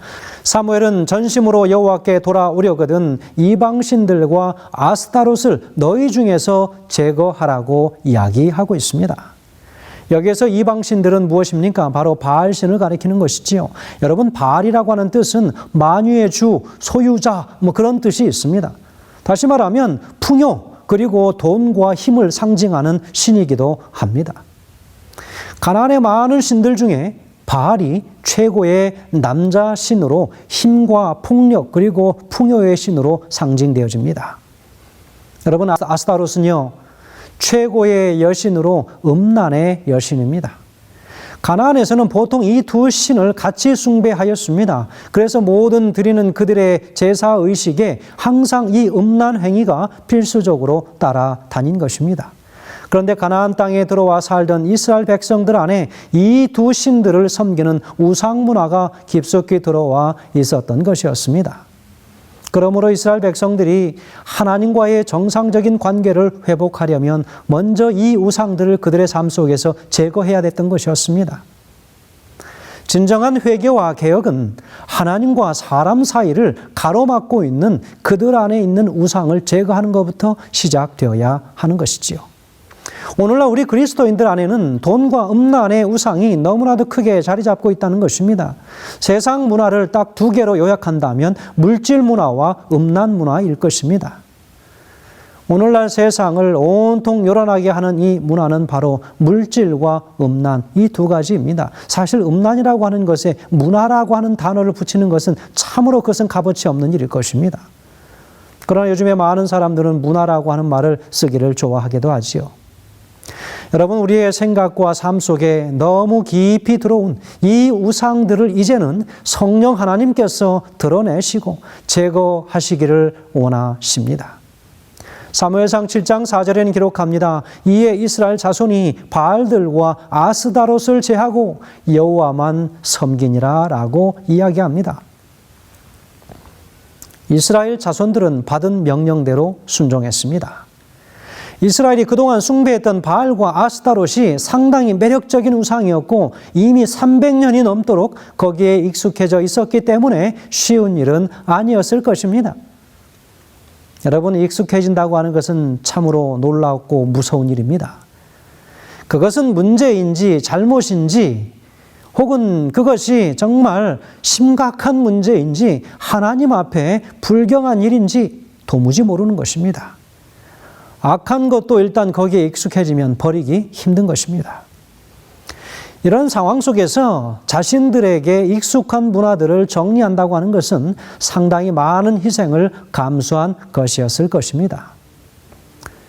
F: 사무엘은 전심으로 여호와께 돌아오려거든 이방신들과 아스타롯을 너희 중에서 제거하라고 이야기하고 있습니다. 여기에서 이방신들은 무엇입니까? 바로 바알신을 가리키는 것이지요. 여러분, 바알이라고 하는 뜻은 만유의 주, 소유자, 그런 뜻이 있습니다. 다시 말하면 풍요, 그리고 돈과 힘을 상징하는 신이기도 합니다. 가나안의 많은 신들 중에 바알이 최고의 남자 신으로 힘과 폭력 그리고 풍요의 신으로 상징되어집니다. 여러분, 아스타롯은요, 최고의 여신으로 음란의 여신입니다. 가나안에서는 보통 이 두 신을 같이 숭배하였습니다. 그래서 모든 드리는 그들의 제사의식에 항상 이 음란 행위가 필수적으로 따라다닌 것입니다. 그런데 가나안 땅에 들어와 살던 이스라엘 백성들 안에 이 두 신들을 섬기는 우상 문화가 깊숙이 들어와 있었던 것이었습니다. 그러므로 이스라엘 백성들이 하나님과의 정상적인 관계를 회복하려면 먼저 이 우상들을 그들의 삶 속에서 제거해야 됐던 것이었습니다. 진정한 회개와 개혁은 하나님과 사람 사이를 가로막고 있는 그들 안에 있는 우상을 제거하는 것부터 시작되어야 하는 것이지요. 오늘날 우리 그리스도인들 안에는 돈과 음란의 우상이 너무나도 크게 자리 잡고 있다는 것입니다. 세상 문화를 딱 두 개로 요약한다면 물질 문화와 음란 문화일 것입니다. 오늘날 세상을 온통 요란하게 하는 이 문화는 바로 물질과 음란, 이 두 가지입니다. 사실 음란이라고 하는 것에 문화라고 하는 단어를 붙이는 것은 참으로 그것은 값어치 없는 일일 것입니다. 그러나 요즘에 많은 사람들은 문화라고 하는 말을 쓰기를 좋아하기도 하지요. 여러분, 우리의 생각과 삶 속에 너무 깊이 들어온 이 우상들을 이제는 성령 하나님께서 드러내시고 제거하시기를 원하십니다. 사무엘상 7장 4절에는 기록합니다. 이에 이스라엘 자손이 바알들과 아스다롯을 제하고 여호와만 섬기니라 라고 이야기합니다. 이스라엘 자손들은 받은 명령대로 순종했습니다. 이스라엘이 그동안 숭배했던 바알과 아스타롯이 상당히 매력적인 우상이었고 이미 300년이 넘도록 거기에 익숙해져 있었기 때문에 쉬운 일은 아니었을 것입니다. 여러분, 익숙해진다고 하는 것은 참으로 놀랍고 무서운 일입니다. 그것은 문제인지 잘못인지 혹은 그것이 정말 심각한 문제인지 하나님 앞에 불경한 일인지 도무지 모르는 것입니다. 악한 것도 일단 거기에 익숙해지면 버리기 힘든 것입니다. 이런 상황 속에서 자신들에게 익숙한 문화들을 정리한다고 하는 것은 상당히 많은 희생을 감수한 것이었을 것입니다.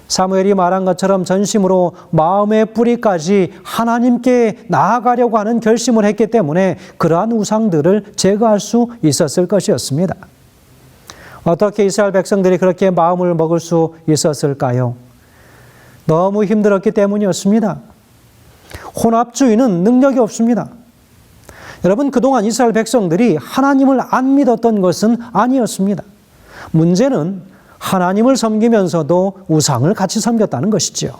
F: 사무엘이 말한 것처럼 전심으로 마음의 뿌리까지 하나님께 나아가려고 하는 결심을 했기 때문에 그러한 우상들을 제거할 수 있었을 것이었습니다. 어떻게 이스라엘 백성들이 그렇게 마음을 먹을 수 있었을까요? 너무 힘들었기 때문이었습니다. 혼합주의는 능력이 없습니다. 여러분, 그동안 이스라엘 백성들이 하나님을 안 믿었던 것은 아니었습니다. 문제는 하나님을 섬기면서도 우상을 같이 섬겼다는 것이지요.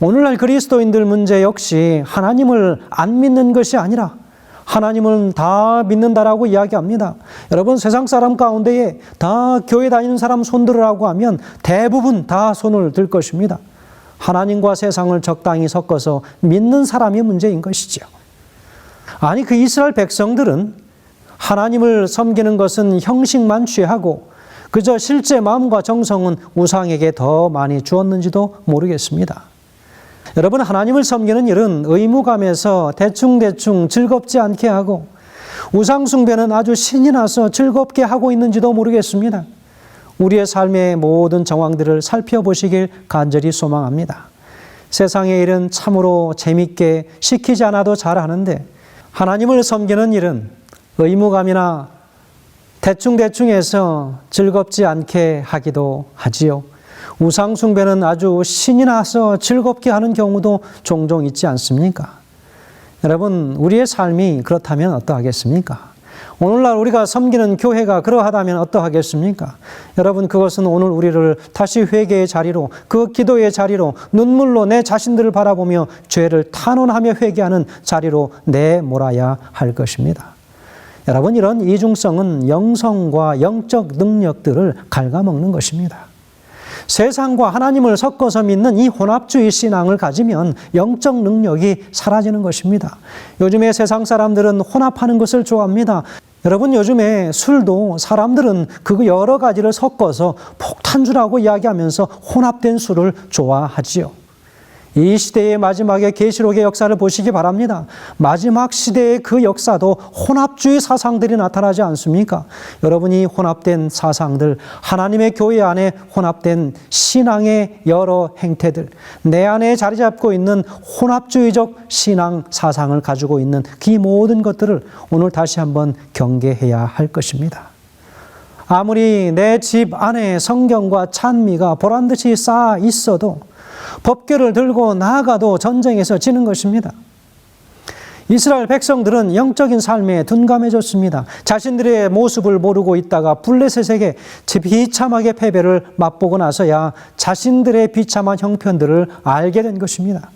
F: 오늘날 그리스도인들 문제 역시 하나님을 안 믿는 것이 아니라 하나님은 다 믿는다라고 이야기합니다. 여러분, 세상 사람 가운데에 다 교회 다니는 사람 손들으라고 하면 대부분 다 손을 들 것입니다. 하나님과 세상을 적당히 섞어서 믿는 사람이 문제인 것이죠. 아니, 그 이스라엘 백성들은 하나님을 섬기는 것은 형식만 취하고 그저 실제 마음과 정성은 우상에게 더 많이 주었는지도 모르겠습니다. 여러분, 하나님을 섬기는 일은 의무감에서 대충대충 즐겁지 않게 하고 우상 숭배는 아주 신이 나서 즐겁게 하고 있는지도 모르겠습니다. 우리의 삶의 모든 정황들을 살펴보시길 간절히 소망합니다. 세상의 일은 참으로 재밌게 시키지 않아도 잘하는데 하나님을 섬기는 일은 의무감이나 대충대충해서 즐겁지 않게 하기도 하지요. 우상 숭배는 아주 신이 나서 즐겁게 하는 경우도 종종 있지 않습니까? 여러분, 우리의 삶이 그렇다면 어떠하겠습니까? 오늘날 우리가 섬기는 교회가 그러하다면 어떠하겠습니까? 여러분, 그것은 오늘 우리를 다시 회개의 자리로, 그 기도의 자리로, 눈물로 내 자신들을 바라보며 죄를 탄원하며 회개하는 자리로 내몰아야 할 것입니다. 여러분, 이런 이중성은 영성과 영적 능력들을 갉아먹는 것입니다. 세상과 하나님을 섞어서 믿는 이 혼합주의 신앙을 가지면 영적 능력이 사라지는 것입니다. 요즘에 세상 사람들은 혼합하는 것을 좋아합니다. 여러분, 요즘에 술도 사람들은 그 여러 가지를 섞어서 폭탄주라고 이야기하면서 혼합된 술을 좋아하지요. 이 시대의 마지막에 계시록의 역사를 보시기 바랍니다. 마지막 시대의 그 역사도 혼합주의 사상들이 나타나지 않습니까? 여러분이 혼합된 사상들, 하나님의 교회 안에 혼합된 신앙의 여러 행태들, 내 안에 자리 잡고 있는 혼합주의적 신앙 사상을 가지고 있는 그 모든 것들을 오늘 다시 한번 경계해야 할 것입니다. 아무리 내 집 안에 성경과 찬미가 보란듯이 쌓아 있어도 법궤를 들고 나아가도 전쟁에서 지는 것입니다. 이스라엘 백성들은 영적인 삶에 둔감해졌습니다. 자신들의 모습을 모르고 있다가 블레셋에게 비참하게 패배를 맛보고 나서야 자신들의 비참한 형편들을 알게 된 것입니다.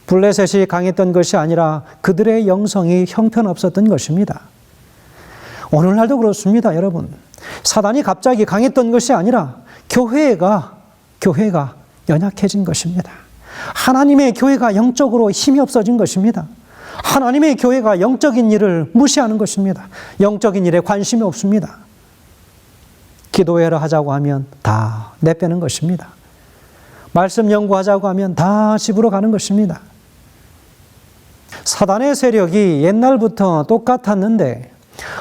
F: 블레셋이 강했던 것이 아니라 그들의 영성이 형편없었던 것입니다. 오늘날도 그렇습니다, 여러분. 사단이 갑자기 강했던 것이 아니라 교회가 연약해진 것입니다. 하나님의 교회가 영적으로 힘이 없어진 것입니다. 하나님의 교회가 영적인 일을 무시하는 것입니다. 영적인 일에 관심이 없습니다. 기도회를 하자고 하면 다 내빼는 것입니다. 말씀 연구하자고 하면 다 집으로 가는 것입니다. 사단의 세력이 옛날부터 똑같았는데,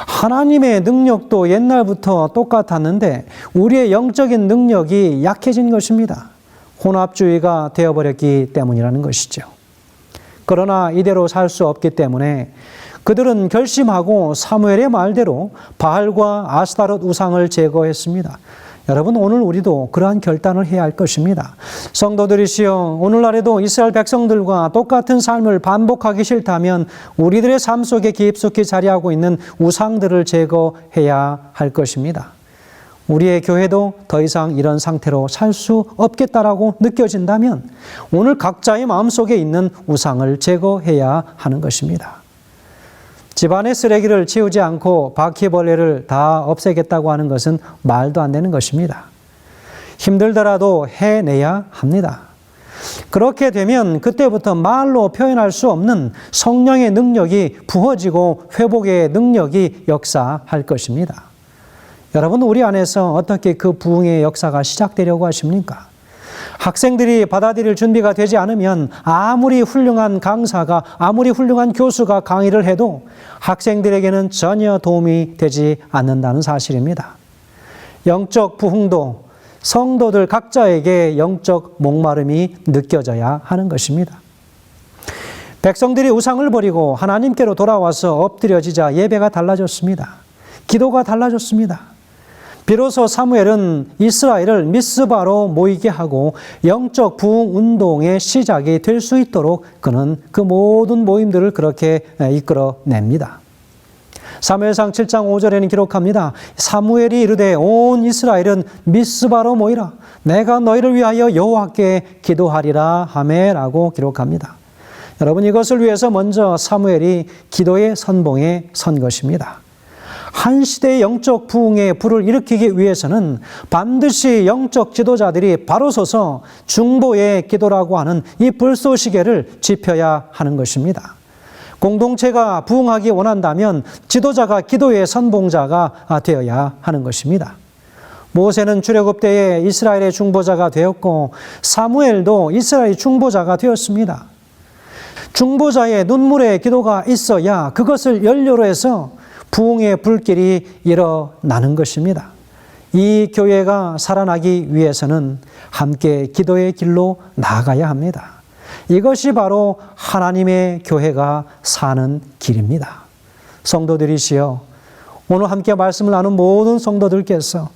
F: 하나님의 능력도 옛날부터 똑같았는데 우리의 영적인 능력이 약해진 것입니다. 혼합주의가 되어버렸기 때문이라는 것이죠. 그러나 이대로 살 수 없기 때문에 그들은 결심하고 사무엘의 말대로 바알과 아스타롯 우상을 제거했습니다. 여러분, 오늘 우리도 그러한 결단을 해야 할 것입니다. 성도들이시여, 오늘날에도 이스라엘 백성들과 똑같은 삶을 반복하기 싫다면 우리들의 삶 속에 깊숙이 자리하고 있는 우상들을 제거해야 할 것입니다. 우리의 교회도 더 이상 이런 상태로 살 수 없겠다라고 느껴진다면 오늘 각자의 마음속에 있는 우상을 제거해야 하는 것입니다. 집안의 쓰레기를 치우지 않고 바퀴벌레를 다 없애겠다고 하는 것은 말도 안 되는 것입니다. 힘들더라도 해내야 합니다. 그렇게 되면 그때부터 말로 표현할 수 없는 성령의 능력이 부어지고 회복의 능력이 역사할 것입니다. 여러분, 우리 안에서 어떻게 그 부흥의 역사가 시작되려고 하십니까? 학생들이 받아들일 준비가 되지 않으면 아무리 훌륭한 강사가, 아무리 훌륭한 교수가 강의를 해도 학생들에게는 전혀 도움이 되지 않는다는 사실입니다. 영적 부흥도 성도들 각자에게 영적 목마름이 느껴져야 하는 것입니다. 백성들이 우상을 버리고 하나님께로 돌아와서 엎드려지자 예배가 달라졌습니다. 기도가 달라졌습니다. 비로소 사무엘은 이스라엘을 미스바로 모이게 하고 영적 부흥 운동의 시작이 될 수 있도록 그는 그 모든 모임들을 그렇게 이끌어냅니다. 사무엘상 7장 5절에는 기록합니다. 사무엘이 이르되 온 이스라엘은 미스바로 모이라. 내가 너희를 위하여 여호와께 기도하리라 하매라고 기록합니다. 여러분, 이것을 위해서 먼저 사무엘이 기도의 선봉에 선 것입니다. 한 시대의 영적 부흥의 불을 일으키기 위해서는 반드시 영적 지도자들이 바로 서서 중보의 기도라고 하는 이 불쏘시개를 짚어야 하는 것입니다. 공동체가 부흥하기 원한다면 지도자가 기도의 선봉자가 되어야 하는 것입니다. 모세는 출애굽 때에 이스라엘의 중보자가 되었고 사무엘도 이스라엘의 중보자가 되었습니다. 중보자의 눈물의 기도가 있어야 그것을 연료로 해서 부흥의 불길이 일어나는 것입니다. 이 교회가 살아나기 위해서는 함께 기도의 길로 나아가야 합니다. 이것이 바로 하나님의 교회가 사는 길입니다. 성도들이시여, 오늘 함께 말씀을 나눈 모든 성도들께서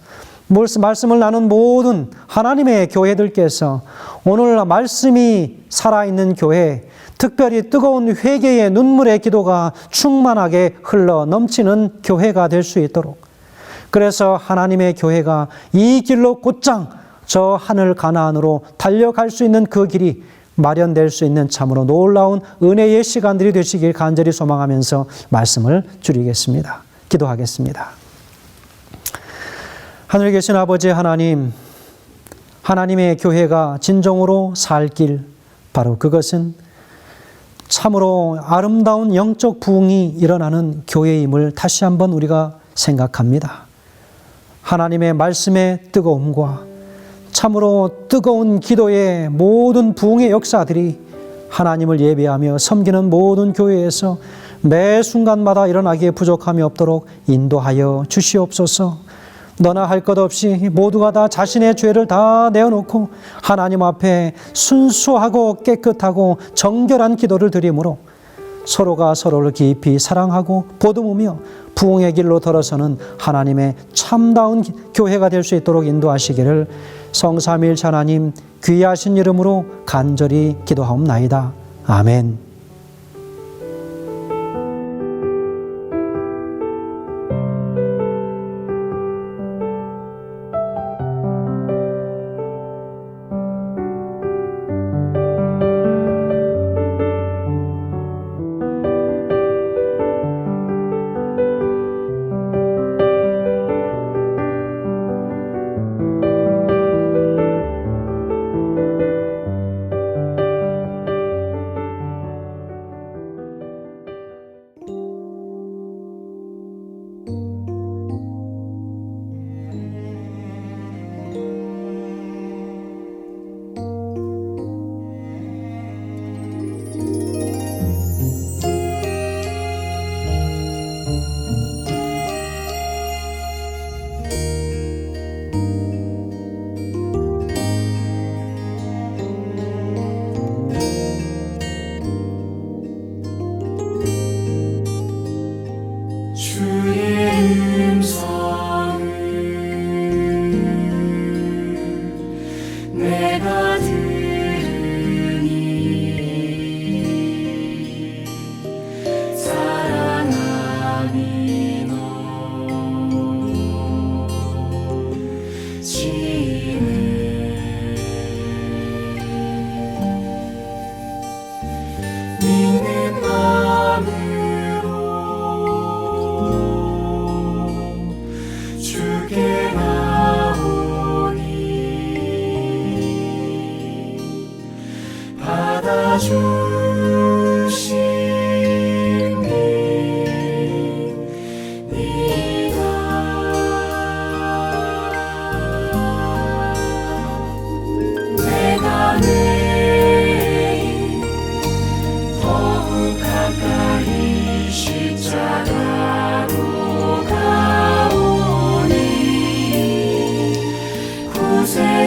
F: 말씀을 나눈 모든 하나님의 교회들께서 오늘 말씀이 살아있는 교회, 특별히 뜨거운 회개의 눈물의 기도가 충만하게 흘러 넘치는 교회가 될 수 있도록, 그래서 하나님의 교회가 이 길로 곧장 저 하늘 가나안으로 달려갈 수 있는 그 길이 마련될 수 있는 참으로 놀라운 은혜의 시간들이 되시길 간절히 소망하면서 말씀을 줄이겠습니다. 기도하겠습니다. 하늘에 계신 아버지 하나님, 하나님의 교회가 진정으로 살 길, 바로 그것은 참으로 아름다운 영적 부흥이 일어나는 교회임을 다시 한번 우리가 생각합니다. 하나님의 말씀의 뜨거움과 참으로 뜨거운 기도의 모든 부흥의 역사들이 하나님을 예배하며 섬기는 모든 교회에서 매 순간마다 일어나기에 부족함이 없도록 인도하여 주시옵소서. 너나 할 것 없이 모두가 다 자신의 죄를 다 내어놓고 하나님 앞에 순수하고 깨끗하고 정결한 기도를 드림으로 서로가 서로를 깊이 사랑하고 보듬으며 부흥의 길로 들어서는 하나님의 참다운 교회가 될 수 있도록 인도하시기를 성삼위일체 하나님 귀하신 이름으로 간절히 기도하옵나이다. 아멘.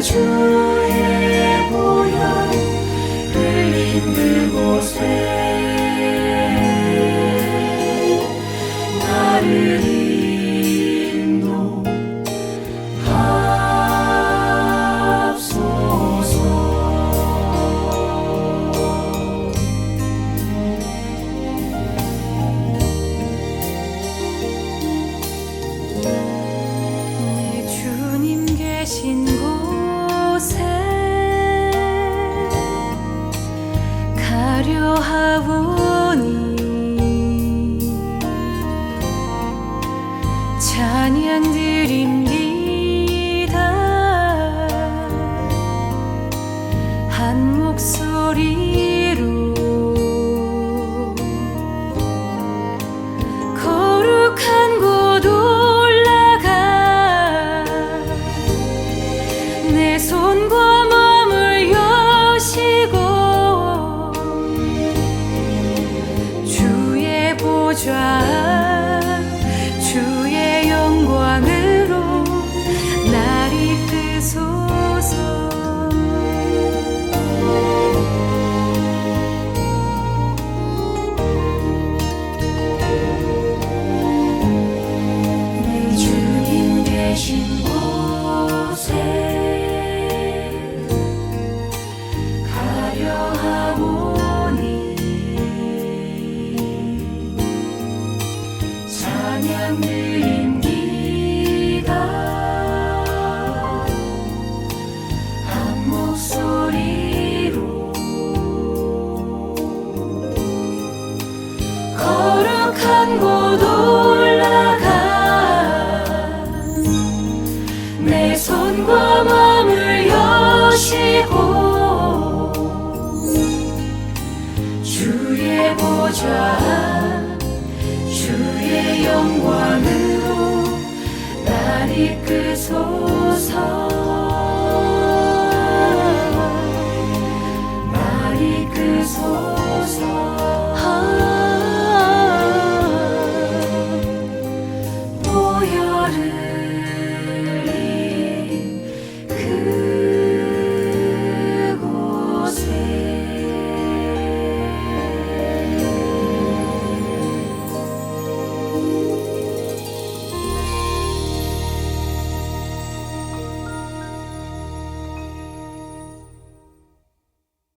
B: 주의 보혈 흘린 그곳에 나를 인도하소서.
G: 우리 주님 계신 곳에 가려 하오니 찬양 드립니다. 한 목소리로 거룩한 곳 올라가 내 손과 마음을 여시고 주의 보좌 주의 영광으로 날 이끄소서. 내 주님 계신 곳
B: 찬양 드립니다. 한 목소리로 거룩한 곳 올라가 내 손과 마음을 여시고 주의 보좌 주의 영광으로 날 이끄소서.